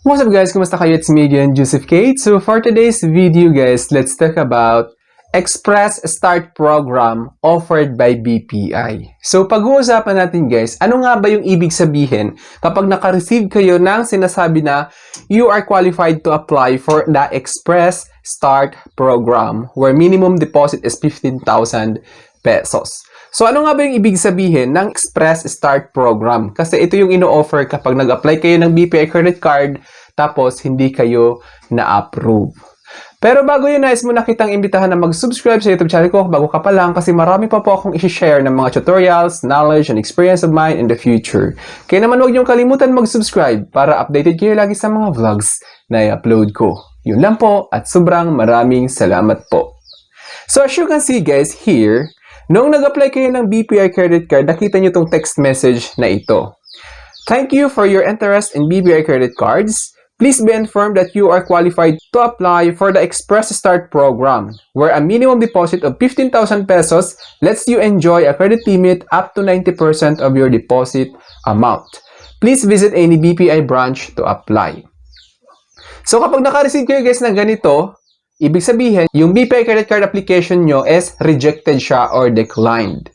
What's up guys? Kumusta kayo? It's me again, Joseph Kate. So for today's video guys, let's talk about Express Start Program offered by BPI. So pag-uusapan natin guys, ano nga ba yung ibig sabihin kapag naka-receive kayo ng sinasabi na you are qualified to apply for the Express Start Program where minimum deposit is 15,000 pesos. So ano nga ba yung ibig sabihin ng Express Start Program? Kasi ito yung ino-offer kapag nag-apply kayo ng BPI credit card tapos hindi kayo na-approve. Pero bago yun, nais mo na kitang imbitahan na mag-subscribe sa YouTube channel ko bago ka pa lang kasi marami pa po akong isi-share ng mga tutorials, knowledge, and experience of mine in the future. Kaya naman huwag niyong kalimutan mag-subscribe para updated kayo lagi sa mga vlogs na i-upload ko. Yun lang po at sobrang maraming salamat po. So as you can see guys here, noong nag-apply kayo ng BPI credit card, nakita niyo tong text message na ito. Thank you for your interest in BPI credit cards. Please be informed that you are qualified to apply for the Express Start program, where a minimum deposit of 15,000 pesos lets you enjoy a credit limit up to 90% of your deposit amount. Please visit any BPI branch to apply. So kapag naka-receive kayo guys ng ganito, ibig sabihin, yung BPI credit card application nyo is rejected siya or declined.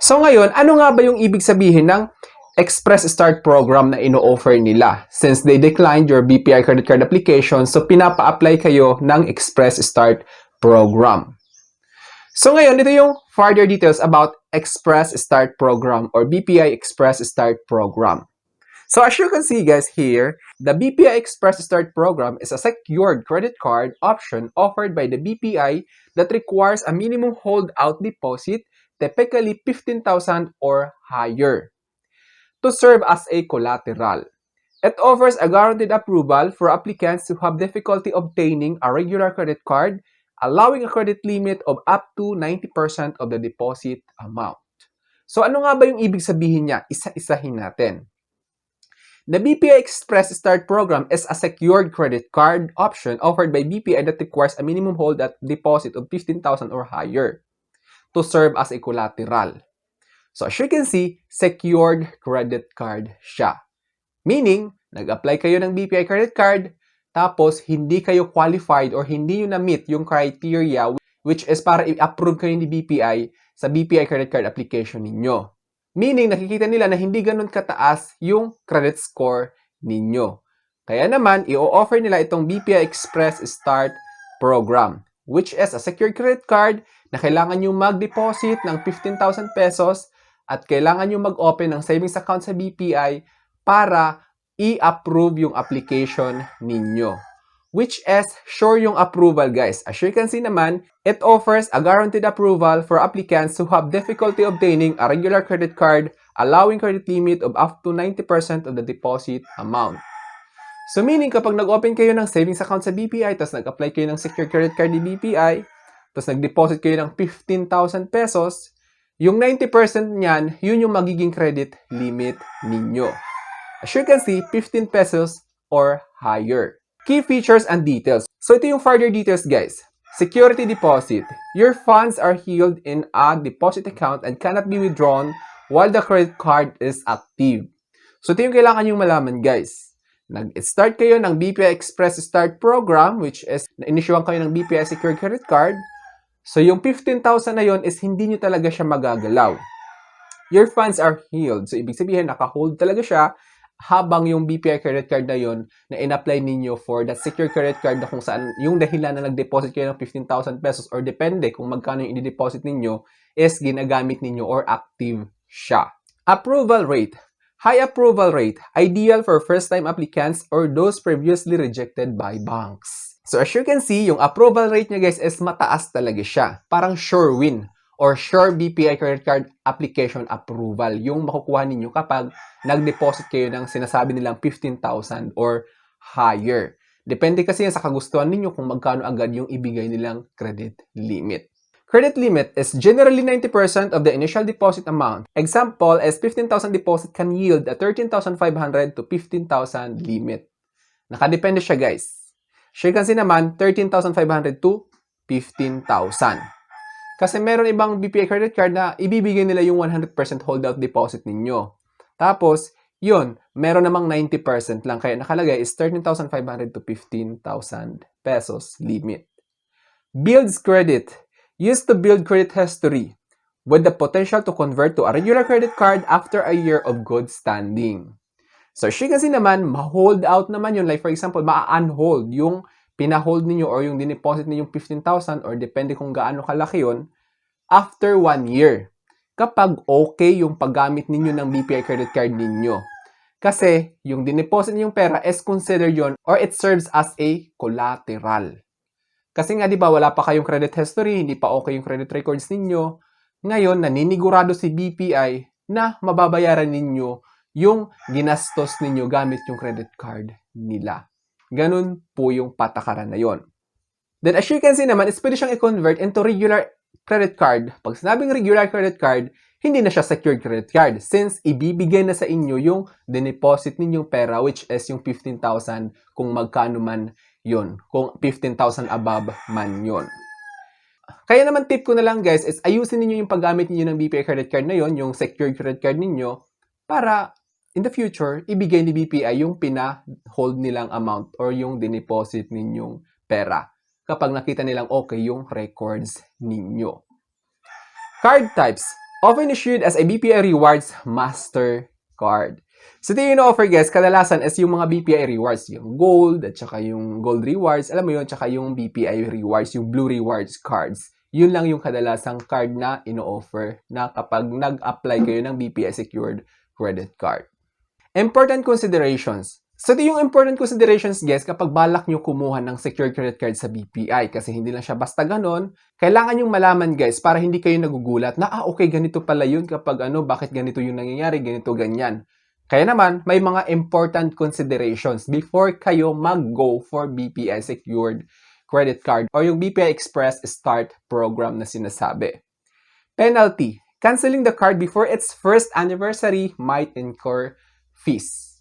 So ngayon, ano nga ba yung ibig sabihin ng Express Start program na ino-offer nila? Since they declined your BPI credit card application, so pinapa-apply kayo ng Express Start program. So ngayon, ito yung further details about Express Start program or BPI Express Start program. So as you can see guys here, the BPI Express Start program is a secured credit card option offered by the BPI that requires a minimum holdout deposit, typically 15,000 or higher, to serve as a collateral. It offers a guaranteed approval for applicants who have difficulty obtaining a regular credit card, allowing a credit limit of up to 90% of the deposit amount. So ano nga ba yung ibig sabihin niya? Isa-isahin natin. The BPI Express Start program is a secured credit card option offered by BPI that requires a minimum holdout deposit of 15,000 or higher to serve as a collateral. So as you can see, secured credit card siya. Meaning, nag-apply kayo ng BPI credit card, tapos hindi kayo qualified or hindi nyo na-meet yung criteria which is para i-approve kayo ni BPI sa BPI credit card application ninyo. Meaning, nakikita nila na hindi ganun kataas yung credit score ninyo. Kaya naman, i-offer nila itong BPI Express Start program, which is a secured credit card na kailangan nyo mag-deposit ng 15,000 pesos at kailangan nyo mag-open ng savings account sa BPI para i-approve yung application ninyo. Which is sure yung approval guys. As you can see naman, it offers a guaranteed approval for applicants who have difficulty obtaining a regular credit card, allowing credit limit of up to 90% of the deposit amount. So meaning kapag nag-open kayo ng savings account sa BPI, tapos nag-apply kayo ng secured credit card ni BPI, tapos nag-deposit kayo ng 15,000 pesos, yung 90% niyan, yun yung magiging credit limit ninyo. As you can see, 15 pesos or higher. Key features and details. So ito yung further details guys. Security deposit. Your funds are held in a deposit account and cannot be withdrawn while the credit card is active. So ito yung kailangan yung malaman guys. Nag-start kayo ng BPI Express Start program which is na-inisyuhan kayo ng BPI Secured Credit Card. So, yung 15,000 na yon is hindi nyo talaga siya magagalaw. Your funds are held. So, ibig sabihin, naka-hold talaga siya habang yung BPI credit card na yon na in-apply ninyo for that secure credit card na kung saan yung dahilan na nag-deposit kayo ng 15,000 pesos or depende kung magkano yung i-deposit ninyo is ginagamit ninyo or active siya. Approval rate. High approval rate. Ideal for first-time applicants or those previously rejected by banks. So as you can see, yung approval rate niya guys is mataas talaga siya. Parang sure win or sure BPI credit card application approval yung makukuha ninyo kapag nag-deposit kayo ng sinasabi nilang 15,000 or higher. Depende kasi yan sa kagustuhan ninyo kung magkano agad yung ibigay nilang credit limit. Credit limit is generally 90% of the initial deposit amount. Example is 15,000 deposit can yield a 13,500 to 15,000 limit. Nakadepende siya guys. So you can see naman, 13,500 to 15,000. Kasi meron ibang BPI credit card na ibibigay nila yung 100% holdout deposit ninyo. Tapos, yun, meron namang 90% lang. Kaya nakalagay is 13,500 to 15,000 pesos limit. Builds credit. Used to build credit history with the potential to convert to a regular credit card after a year of good standing. So, siya kasi naman, ma-hold out naman yun. Like, for example, ma-unhold yung pina-hold ninyo or yung dineposit ninyong 15,000 or depende kung gaano kalaki yun after 1 year. Kapag okay yung paggamit ninyo ng BPI credit card ninyo. Kasi, yung dineposit ninyong pera is considered yon or it serves as a collateral. Kasi nga, di ba, wala pa kayong credit history, hindi pa okay yung credit records ninyo. Ngayon, naninigurado si BPI na mababayaran ninyo yung ginastos ninyo gamit yung credit card nila. Ganun po yung patakaran na yon. Then, as you can see naman, is pwede siyang i-convert into regular credit card. Pag sinabing regular credit card, hindi na siya secured credit card since ibibigay na sa inyo yung deposit ninyong pera which is yung 15,000 kung magkano man yon, kung 15,000 above man yon. Kaya naman tip ko na lang guys is ayusin niyo yung paggamit niyo ng BPI credit card na yon, yung secured credit card ninyo para in the future ibigay ni BPI yung pina-hold nilang amount or yung dineposit ninyong pera kapag nakita nilang okay yung records ninyo. Card types. Often issued as a BPI Rewards Mastercard. So, ito yung offer guys, kadalasan is yung mga BPI Rewards, yung Gold, at saka yung Gold Rewards, alam mo yun, tsaka yung BPI Rewards, yung Blue Rewards cards. Yun lang yung kadalasang card na ino-offer na kapag nag-apply kayo ng BPI Secured Credit Card. Important considerations. So, ito yung important considerations, guys, kapag balak nyo kumuha ng secured credit card sa BPI kasi hindi lang siya basta ganon. Kailangan yung malaman, guys, para hindi kayo nagugulat na, okay, ganito pala yun kapag bakit ganito yung nangyayari, ganito, ganyan. Kaya naman, may mga important considerations before kayo mag-go for BPI secured credit card or yung BPI Express Start program na sinasabi. Penalty. Canceling the card before its first anniversary might incur fees.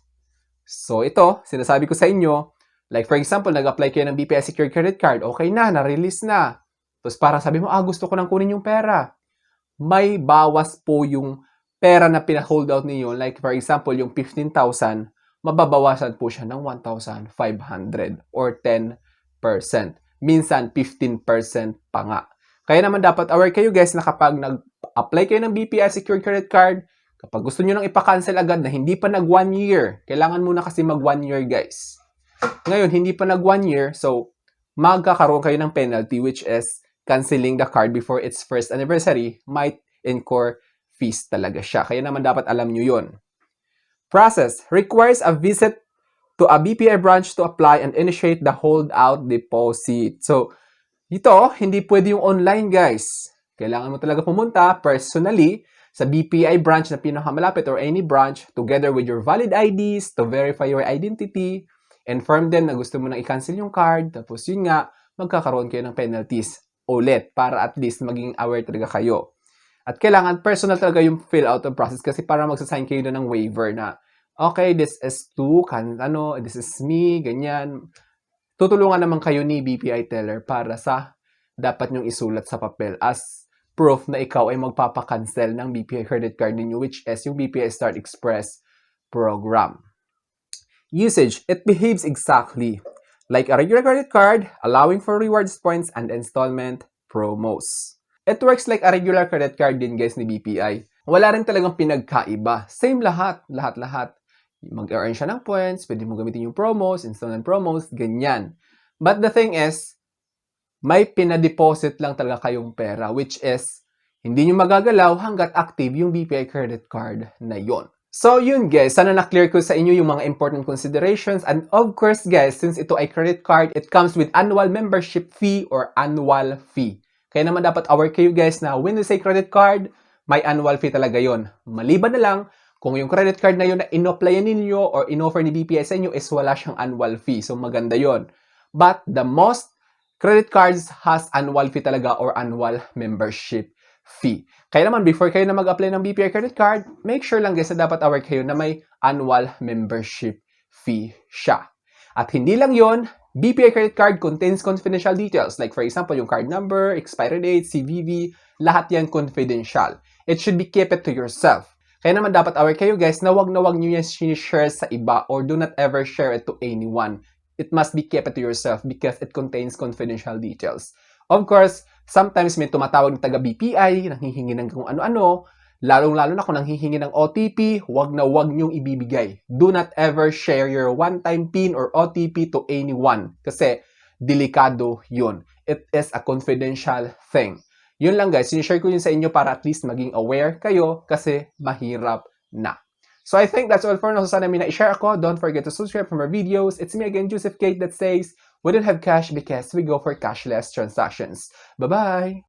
So, ito, sinasabi ko sa inyo, like for example, nag-apply kayo ng BPI Secured Credit Card, okay na, na-release na. Tapos parang sabi mo, gusto ko nang kunin yung pera. May bawas po yung pera na pina-hold out niyo. Like for example, yung 15,000, mababawasan po siya ng 1,500 or 10%. Minsan, 15% pa nga. Kaya naman dapat aware kayo guys na kapag nag-apply kayo ng BPI Secured Credit Card, kapag gusto nyo nang ipa-cancel agad na hindi pa nag 1 year, kailangan muna kasi mag 1 year guys. Ngayon, hindi pa nag 1 year, so magkakaroon kayo ng penalty which is canceling the card before its first anniversary might incur fees talaga siya. Kaya naman dapat alam nyo yun. Process. Requires a visit to a BPI branch to apply and initiate the holdout deposit. So, ito, hindi pwede yung online guys. Kailangan mo talaga pumunta personally sa BPI branch na pinakamalapit or any branch together with your valid IDs to verify your identity. Inform them na gusto mo nang i-cancel yung card. Tapos yun nga, magkakaroon kayo ng penalties ulit para at least maging aware talaga kayo. At kailangan personal talaga yung fill out of process kasi para magsasign kayo na ng waiver na okay, this is this is me, ganyan. Tutulungan naman kayo ni BPI teller para sa dapat nyong isulat sa papel as proof na ikaw ay magpapakancel ng BPI credit card ninyo which is yung BPI Start Express program. Usage. It behaves exactly like a regular credit card, allowing for rewards points and installment promos. It works like a regular credit card din guys ni BPI. Wala rin talagang pinagkaiba. Same lahat. Lahat. Mag-earn siya ng points, pwede mo gamitin yung promos, installment promos, ganyan. But the thing is, may pinadeposit lang talaga kayong pera which is hindi nyo magagalaw hanggat active yung BPI credit card na yon. So yun guys, sana na-clear ko sa inyo yung mga important considerations and of course guys, since ito ay credit card, it comes with annual membership fee or annual fee. Kaya naman dapat aware kayo guys na when you say credit card, may annual fee talaga yon. Maliban na lang kung yung credit card na yun na in-applyan ninyo or in-offer ni BPI sa inyo is wala siyang annual fee. So maganda yon. But the most credit cards has annual fee talaga or annual membership fee. Kaya naman, before kayo na mag-apply ng BPI credit card, make sure lang guys na dapat aware kayo na may annual membership fee siya. At hindi lang yon, BPI credit card contains confidential details. Like for example, yung card number, expiry date, CVV, lahat yan confidential. It should be kept it to yourself. Kaya naman dapat aware kayo guys na wag nyo yan share sa iba or do not ever share it to anyone. It must be kept to yourself because it contains confidential details. Of course, sometimes may tumatawag ng taga-BPI, nanghihingi ng kung ano-ano, lalong-lalo na kung nanghihingi ng OTP, wag nyong ibibigay. Do not ever share your one-time PIN or OTP to anyone kasi delikado yun. It is a confidential thing. Yun lang guys, sinishare ko yun sa inyo para at least maging aware kayo kasi mahirap na. So I think that's all for now. So sana may na-share ako. Don't forget to subscribe for more videos. It's me again, Joseph Kate, that says, we don't have cash because we go for cashless transactions. Bye-bye!